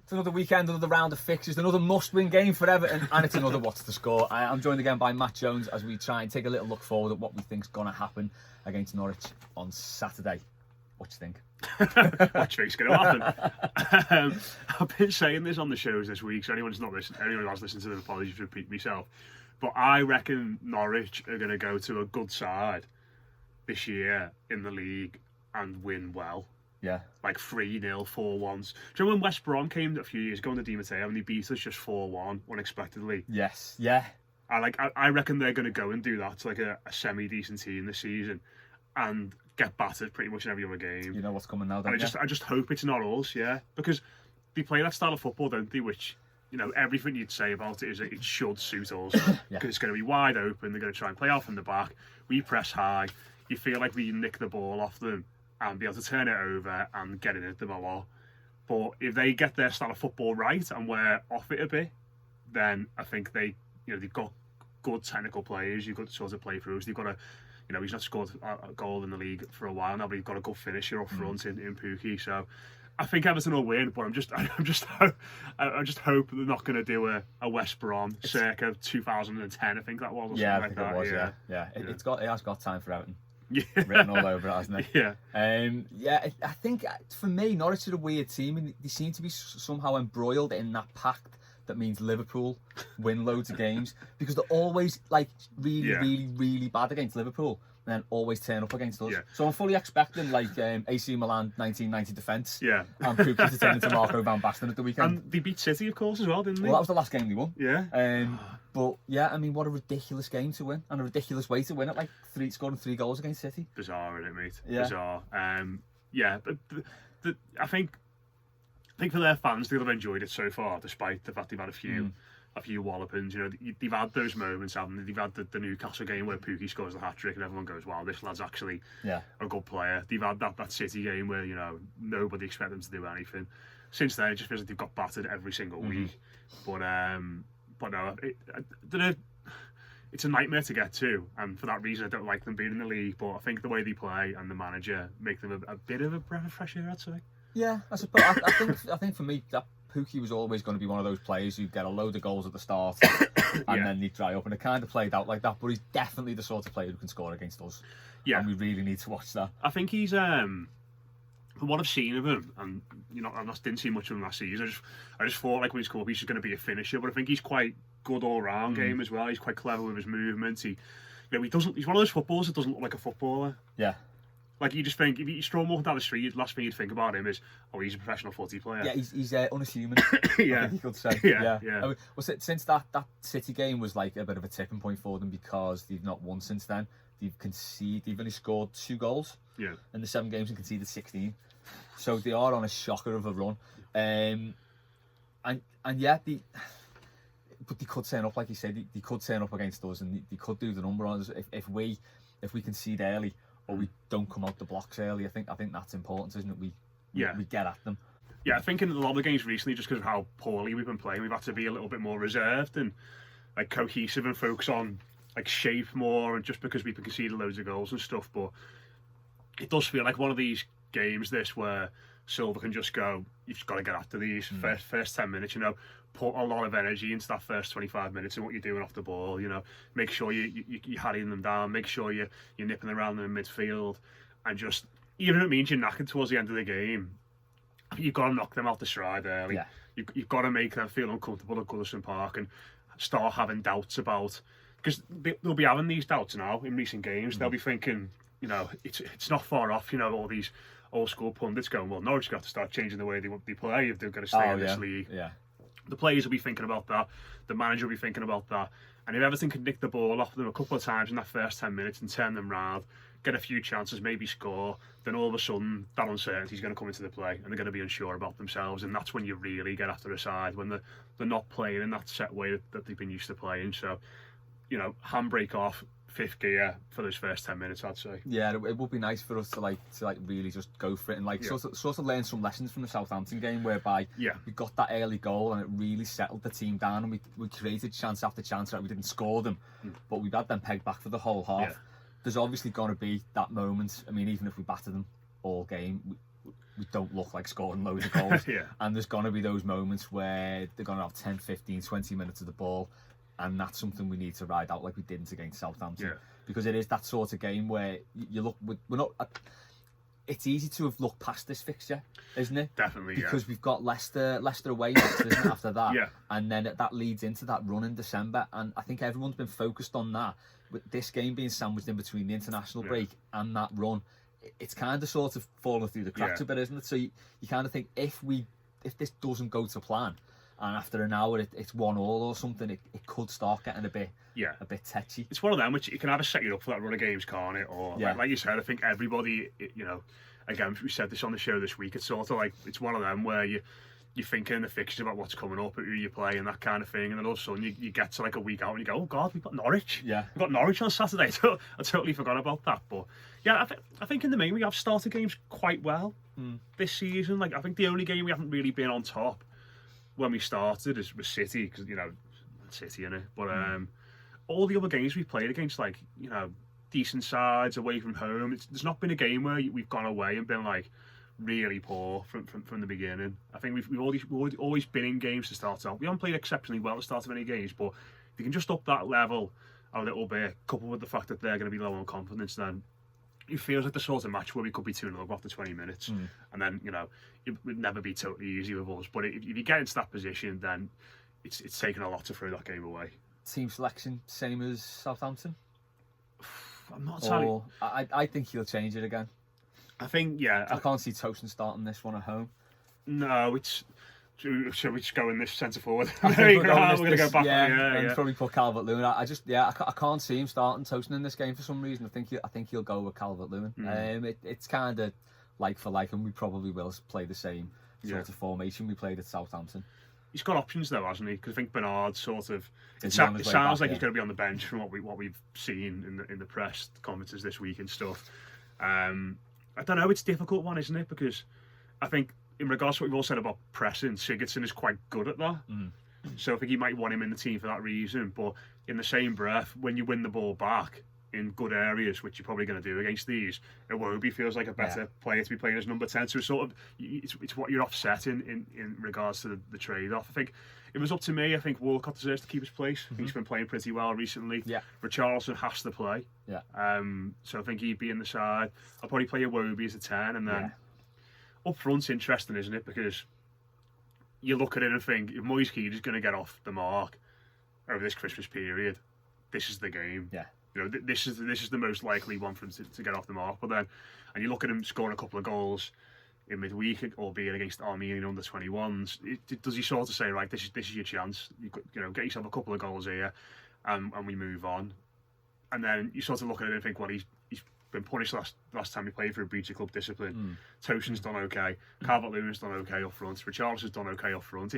It's another weekend, another round of fixtures, another must-win game for Everton, and it's another What's the Score. I'm joined again by Matt Jones as we try and take a little look forward at what we think's going to happen against Norwich on Saturday. What do you think? What do you think's going to happen? I've been saying this on the shows this week, so anyone who has listened to them, apologies to repeat myself. But I reckon Norwich are going to go to a good side this year in the league and win well. Yeah. Like 3-0, 4-1. Do you remember when West Brom came a few years ago in the Di Matteo and they beat us just 4-1 unexpectedly? Yes, yeah. I reckon they're going to go and do that to like a semi-decent team this season and get battered pretty much in every other game. You know what's coming now, don't you? I just hope it's not us, yeah. Because they play that style of football, don't they? Which, you know, everything you'd say about it is that it should suit us. Because it's going to be wide open. They're going to try and play out from the back. We press high. You feel like we nick the ball off them and be able to turn it over and get it at them a lot. But if they get their style of football right and we're off it a bit, then I think they've got good technical players. You've got sort of playthroughs. They've got he's not scored a goal in the league for a while now, but he's got a good finisher up front in Pukki. So I think Everton will win, but I'm just hope they're not going to do a West Brom circa 2010. I think that was. Or yeah, something I think like it that. was. Yeah. It has got time for Everton. Yeah. Written all over it, hasn't it? Yeah. I think for me, Norwich are a weird team, and they seem to be somehow embroiled in that pact that means Liverpool win loads of games, because they're always like really bad against Liverpool, and then always turn up against us. Yeah. So I'm fully expecting like AC Milan 1990 defence. Yeah. And Pukki to turn into Marco van Basten at the weekend. And they beat City, of course, as well, didn't they? Well, that was the last game they won. Yeah. But yeah, I mean, what a ridiculous game to win, and a ridiculous way to win it, like scoring 3 goals against City. Bizarre, isn't it, mate? Yeah. Bizarre. But I think for their fans, they'll have enjoyed it so far, despite the fact they've had a few wallopings. You know, they've had those moments, haven't they? They've had the Newcastle game where Pukki scores the hat-trick and everyone goes, wow, this lad's actually a good player. They've had that City game where, you know, nobody expected them to do anything. Since then, it just feels like they've got battered every single week. But no, it's a nightmare to get to, and for that reason I don't like them being in the league. But I think the way they play and the manager make them a bit of a breath of fresh air, I'd say. Yeah, I suppose. I think for me, that Pukki was always going to be one of those players who get a load of goals at the start and then they dry up, and it kind of played out like that. But he's definitely the sort of player who can score against us. Yeah, and we really need to watch that. I think he's from what I've seen of him, and you know, I didn't see much of him last season. I just thought like when he's come up, he's just going to be a finisher. But I think he's quite good all round game as well. He's quite clever with his movement. He's one of those footballers that doesn't look like a footballer. Yeah. Like you just think, if you stroll walking down the street, the last thing you'd think about him is, oh, he's a professional footy player. Yeah, he's unassuming. Yeah, I think you could say. Yeah. I mean, since that City game was like a bit of a tipping point for them, because they've not won since then. They've only scored 2 goals. Yeah. In the 7 games and conceded 16. So they are on a shocker of a run. And yeah, but they could turn up, like you said. They could turn up against us, and they could do the number on us if we concede early, or we don't come out the blocks early. I think that's important, isn't it? We get at them. Yeah, I think in a lot of the games recently, just because of how poorly we've been playing, we've had to be a little bit more reserved and like cohesive and focus on like shape more, and just because we've been conceding loads of goals and stuff. But it does feel like one of these games where Silva can just go, you've just got to get after these first 10 minutes, you know, put a lot of energy into that first 25 minutes and what you're doing off the ball, you know, make sure you're harrying them down, make sure you're nipping around in the midfield, and just, even if it means you're knackered towards the end of the game, you've got to knock them out the stride early. Yeah. You've got to make them feel uncomfortable at Goodison Park and start having doubts about, because they'll be having these doubts now in recent games. They'll be thinking, you know, it's not far off, you know, all these old school pundits going, well, Norwich got to start changing the way they play if they're going to stay in this league. Yeah. The players will be thinking about that. The manager will be thinking about that. And if Everton can nick the ball off them a couple of times in that first 10 minutes and turn them round, get a few chances, maybe score, then all of a sudden that uncertainty is going to come into the play and they're going to be unsure about themselves. And that's when you really get after a side, when they're not playing in that set way that they've been used to playing. So, you know, handbrake off, 5th gear for those first 10 minutes, I'd say. Yeah, it would be nice for us to really just go for it and sort of learn some lessons from the Southampton game, whereby we got that early goal and it really settled the team down, and we created chance after chance. Right, we didn't score them, but we had them pegged back for the whole half. There's obviously going to be that moment. I mean, even if we batter them, all game, we don't look like scoring loads of goals. Yeah. And there's going to be those moments where they're going to have 10, 15, 20 minutes of the ball, and that's something we need to ride out like we didn't against Southampton. Yeah. Because it is that sort of game where you look, we're not... It's easy to have looked past this fixture, isn't it? Definitely, because we've got Leicester away next, isn't it, after that? Yeah. And then that leads into that run in December, and I think everyone's been focused on that. With this game being sandwiched in between the international break and that run, it's kind of sort of fallen through the cracks a bit, isn't it? So you kind of think if this doesn't go to plan, and after an hour it's 1-1 or something, it could start getting a bit tetchy. It's one of them which you can either set you up for that run of games, can't it? Or like you said, I think everybody, you know, again, we said this on the show this week, it's sort of like, it's one of them where you're thinking in the fixtures about what's coming up, who you play and that kind of thing, and then all of a sudden you get to like a week out and you go, oh God, we've got Norwich. Yeah. We've got Norwich on Saturday. I totally forgot about that. But yeah, I think in the main we have started games quite well this season. Like, I think the only game we haven't really been on top when we started was City, because, you know, City, innit? But all the other games we've played against, like, you know, decent sides away from home, there's not been a game where we've gone away and been like really poor from the beginning. I think we've always been in games to start off. We haven't played exceptionally well to start of any games, but if you can just up that level a little bit, coupled with the fact that they're going to be low on confidence, then it feels like the sort of match where we could be 2-0 after 20 minutes. And then, you know, it would never be totally easy with us. But if you get into that position, then it's taken a lot to throw that game away. Team selection, same as Southampton? I'm not entirely... I think he'll change it again. I think, yeah. I can't see Tosin starting this one at home. No, it's... Shall we just go in this centre forward? We're going to go back. And probably put Calvert-Lewin. I can't see him starting Tosin in this game for some reason. I think he'll go with Calvert-Lewin. It's kind of like for like, and we probably will play the same sort of formation we played at Southampton. He's got options though, hasn't he? Because I think Bernard sort of... It sounds like he's going to be on the bench from what we've seen in the press conferences this week and stuff. I don't know, it's a difficult one, isn't it? Because I think in regards to what we've all said about pressing, Sigurdsson is quite good at that. So I think you might want him in the team for that reason. But in the same breath, when you win the ball back in good areas, which you're probably going to do against these, Iwobi feels like a better player to be playing as number 10. So it's what you're offsetting in regards to the trade-off. I think if it was up to me, I think Walcott deserves to keep his place. I think he's been playing pretty well recently. Richarlison has to play. So I think he'd be in the side. I'll probably play Iwobi as a 10, and then up front's interesting, isn't it? Because you look at it and think, if Moise Keane is going to get off the mark over this Christmas period, this is the game. You know, this is the most likely one for him to get off the mark. But then, and you look at him scoring a couple of goals in midweek, albeit against Armenian under 21s. Does he sort of say, right, this is your chance? You know, get yourself a couple of goals here, and we move on. And then you sort of look at it and think, well, he's been punished last time he played for a breach of club discipline. Tosin's done okay. Calvert-Lewin's done okay up front. Richarlison's done okay up front.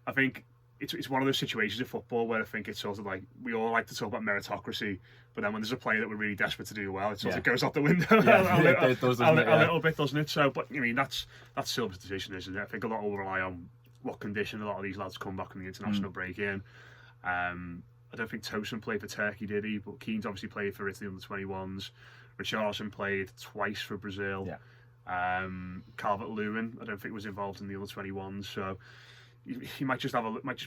I think it's one of those situations in football where I think it's sort of like, we all like to talk about meritocracy, but then when there's a player that we're really desperate to do well, it sort of goes out the window a little bit, doesn't it? So, but I mean, that's Silva's decision, isn't it? I think a lot will rely on what condition a lot of these lads come back from the international break in. I don't think Tosin played for Turkey, did he? But Keane's obviously played for Italy under 21s. Richarlison played twice for Brazil. Calvert-Lewin, I don't think was involved in the under 21s. So he might just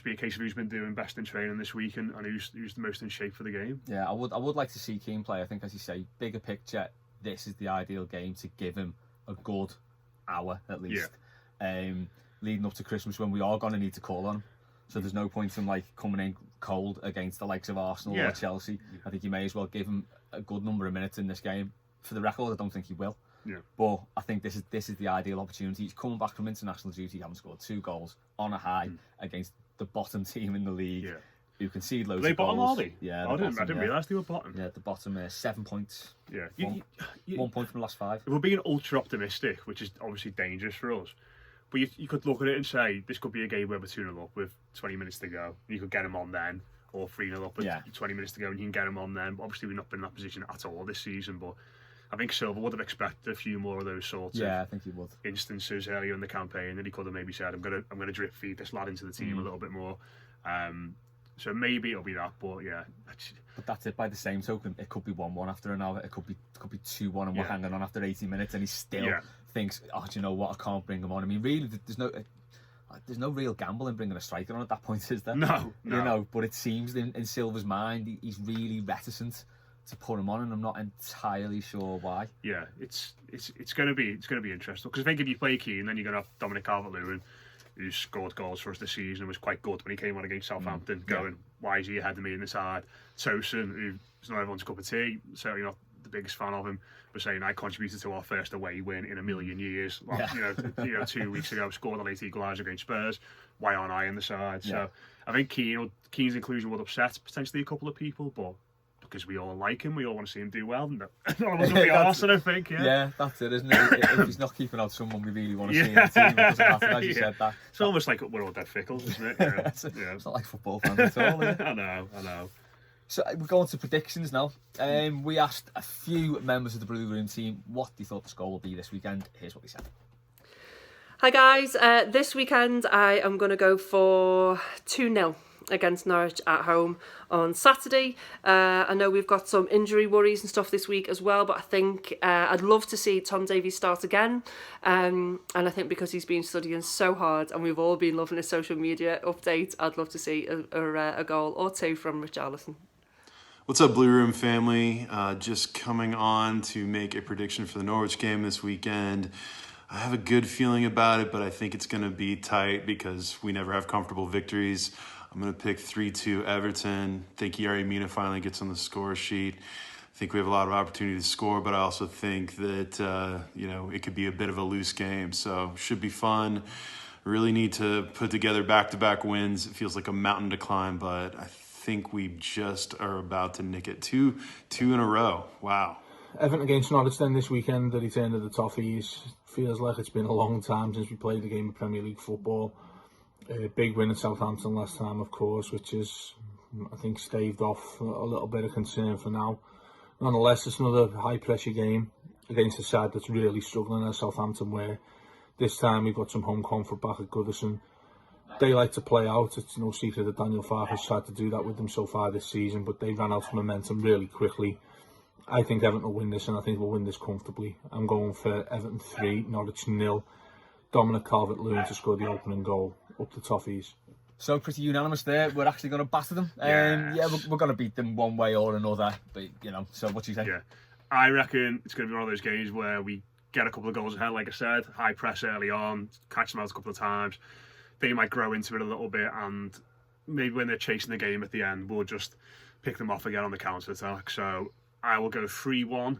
be a case of who's been doing best in training this week and who's the most in shape for the game. I would like to see Keane play. I think, as you say, bigger picture, this is the ideal game to give him a good hour at least, leading up to Christmas when we are going to need to call on him. So there's no point in like coming in cold against the likes of Arsenal or Chelsea. I think you may as well give him a good number of minutes in this game. For the record, I don't think he will. But I think this is the ideal opportunity. He's coming back from international duty, having scored 2 goals on a high against the bottom team in the league, who concede loads of goals. Bottom, are they? Yeah, I didn't realise they were bottom. Yeah, the bottom 7 points. 1 point from the last 5. If we're being ultra optimistic, which is obviously dangerous for us, but you could look at it and say this could be a game where we're 2-0 up with 20 minutes to go. You could get him on then, or 3-0 up with 20 minutes to go, and you can get him on then. But obviously, we've not been in that position at all this season. But I think Silva would have expected a few more of those sorts of I think he would. instances earlier in the campaign, and he could have maybe said, "I'm gonna drip feed this lad into the team a little bit more." So maybe it'll be that, but yeah. But that's it. By the same token, it could be 1-1 after an hour. It could be 2-1, and we're hanging on after 80 minutes, and he still thinks, oh, do you know what? I can't bring him on. I mean, really, there's no real gamble in bringing a striker on at that point, is there? No. You know, but it seems in Silva's mind, he's really reticent to put him on, and I'm not entirely sure why. Yeah, it's going to be interesting, because I think if you play Keane, then you're going to have Dominic Calvert-Lewin, who scored goals for us this season and was quite good when he came on against Southampton, going, why is he ahead of me in the side? Tosin, who's not everyone's cup of tea, certainly not the biggest fan of him, was saying, I contributed to our first away win in a million years. Like, 2 weeks ago, scored a late equaliser against Spurs. Why aren't I in the side? So I think Keane's inclusion would upset potentially a couple of people, but because we all like him, we all want to see him do well. None of us will be arsed, I don't think. Yeah, that's it, isn't it? If he's not keeping out someone we really want to see in the team, it doesn't matter, as you said that. It's almost like we're all dead fickle, isn't it? It's not like football fans at all, is it? I know. So we're going to predictions now. We asked a few members of the Blue Room team what they thought the score will be this weekend. Here's what they said. Hi guys, this weekend I am going to go for 2-0 against Norwich at home on Saturday. I know we've got some injury worries and stuff this week as well, but I think I'd love to see Tom Davies start again, and I think because he's been studying so hard and we've all been loving his social media update, I'd love to see a goal or two from Richarlison. What's up, Blue Room family? Just coming on to make a prediction for the Norwich game this weekend. I have a good feeling about it, but I think it's going to be tight because we never have comfortable victories. I'm going to pick 3-2 Everton. I think Yerry Mina finally gets on the score sheet. I think we have a lot of opportunity to score, but I also think that, it could be a bit of a loose game. So should be fun. Really need to put together back-to-back wins. It feels like a mountain to climb, but I think we just are about to nick it. Two in a row. Wow. Everton against Norwich then this weekend, the return of the Toffees. Feels like it's been a long time since we played a game of Premier League football. Big win at Southampton last time, of course, which is, I think, staved off a little bit of concern for now. Nonetheless, it's another high-pressure game against a side that's really struggling, as Southampton were. This time we've got some home comfort back at Goodison. They like to play out. It's no secret that Daniel Farke has tried to do that with them so far this season, but they ran out of momentum really quickly. I think Everton will win this, and I think we'll win this comfortably. I'm going for Everton 3, Norwich 0. Dominic Calvert-Lewin to score the opening goal, up the Toffees. So pretty unanimous there. We're actually going to batter them. We're going to beat them one way or another. But so what do you think? Yeah, I reckon it's going to be one of those games where we get a couple of goals ahead. Like I said, high press early on, catch them out a couple of times. They might grow into it a little bit, and maybe when they're chasing the game at the end, we'll just pick them off again on the counter attack. So I will go 3-1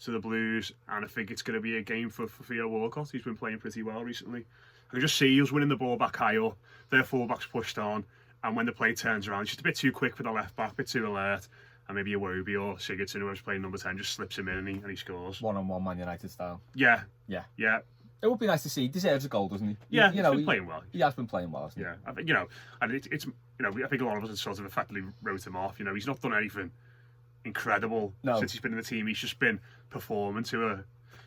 to the Blues, and I think it's going to be a game for Theo Walcott. He's been playing pretty well recently. I can just see he was winning the ball back high up, their fullbacks pushed on, and when the play turns around, it's just a bit too quick for the left back, a bit too alert, and maybe Iwobi or Sigurdsson, whoever's playing number 10, just slips him in and he scores. One-on-one Man United style. Yeah. It would be nice to see. He deserves a goal, doesn't he? Yeah, he's been playing well. He has been playing well, hasn't he? Yeah, I think, and it's I think a lot of us have sort of effectively wrote him off. He's not done anything incredible since he's been in the team. He's just been performing to a,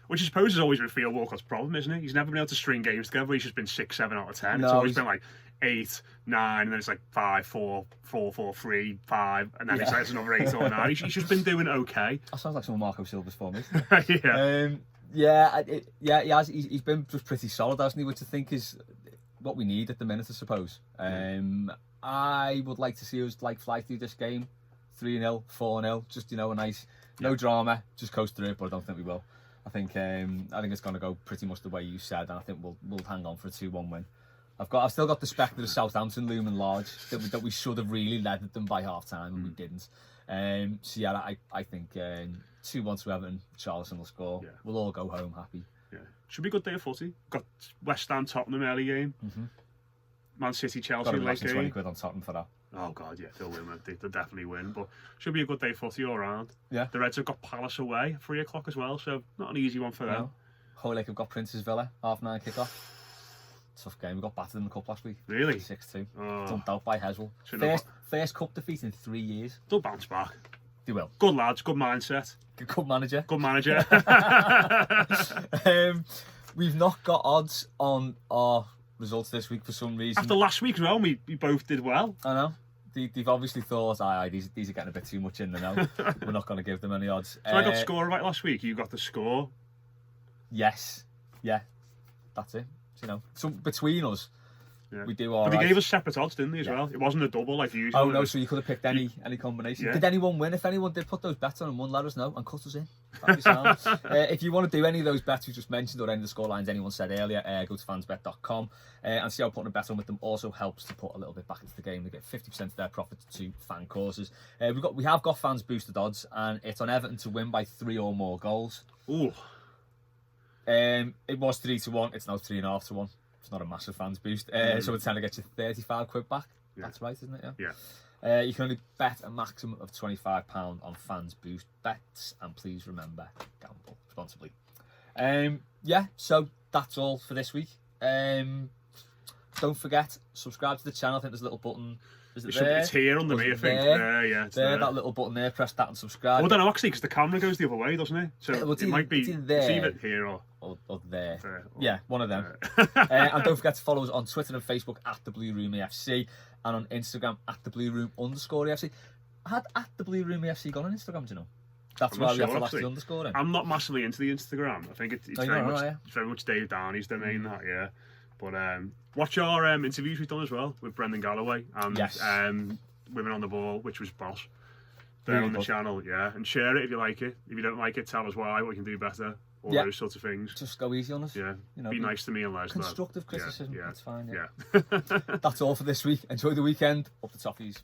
which I suppose has always been Theo Walcott's problem, isn't it? He's never been able to string games together. He's just been 6, 7 out of 10. It's always been like 8, 9, and then it's like 5, 4, 4, 4, 3, 5, and then it's like another 8 or 9. He's just been doing okay. That sounds like some of Marco Silva's form. Yeah. He has. He's been just pretty solid, hasn't he? Which I think is what we need at the minute, I suppose. I would like to see us fly through this game 3-0, 4-0, just a nice, no drama, just coast through it. But I don't think we will. I think it's going to go pretty much the way you said, and I think we'll hang on for a 2-1 win. I've still got the spectre of Southampton looming large that we should have really led them by half time and we didn't. I think 2-1 to Everton. Charleston will score. Yeah. We'll all go home happy. Yeah, should be a good day of footy. Got West Ham Tottenham early game. Man City Chelsea late game. 20 quid on Tottenham for that. Oh god, yeah, they'll win. They'll definitely win. But should be a good day of footy all round. Yeah. The Reds have got Palace away at 3 o'clock as well, so not an easy one for them. Hoylake have got Prince's Villa 9:30 kickoff. Tough game. We got battered in the cup last week. Really? 6-2. Dumped out by Heswell. First cup defeat in 3 years. They'll bounce back. They will. Good lads, good mindset. Good manager. Good manager. We've not got odds on our results this week for some reason. After last week as well, we both did well. I know. they've obviously thought, these are getting a bit too much in the now. We're not going to give them any odds. So I got the score right last week. You got the score. Yes. Yeah. That's it. So between us, we do all But right. they gave us separate odds, didn't they, as well? It wasn't a double like usual. Oh, no, so you could have picked any combination. Yeah. Did anyone win? If anyone did put those bets on and won, let us know and cut us in. That'd be sound. If you want to do any of those bets we just mentioned or any of the scorelines anyone said earlier, go to fansbet.com and see how putting a bet on with them also helps to put a little bit back into the game. They get 50% of their profits to fan causes. We have got fans boosted odds, and it's on Everton to win by 3 or more goals. Ooh. It was 3-1. It's now 3.5-1. It's not a massive fans boost. So it's trying to get you 35 quid back. Yeah. That's right, isn't it? Yeah. You can only bet a maximum of £25 on fans boost bets, and please remember, gamble responsibly. So that's all for this week. Don't forget, subscribe to the channel. I think there's a little button. Is it there? It's here under me, I think. There, It's there. that little button there. Press that and subscribe. Well, I don't know, actually, because the camera goes the other way, doesn't it? So Well, it might be it's either either here or there. there. Yeah, one of them. And don't forget to follow us on Twitter and Facebook at the Blue Room AFC, and on Instagram at the Blue Room _AFC. Had at the Blue Room AFC gone on Instagram? Do you know? That's why we have to lash the underscore in. I'm not massively into the Instagram. I think it's very much Dave Downie's domain. That, yeah. But watch our interviews we've done as well with Brendan Galloway and Women on the Ball, which was boss. They're on the channel, and share it if you like it. If you don't like it, tell us why, what we can do better, all those sorts of things. Just go easy on us. Yeah, be nice to me and let us know. Constructive criticism, that's fine. Yeah. That's all for this week. Enjoy the weekend. Up the Toffees.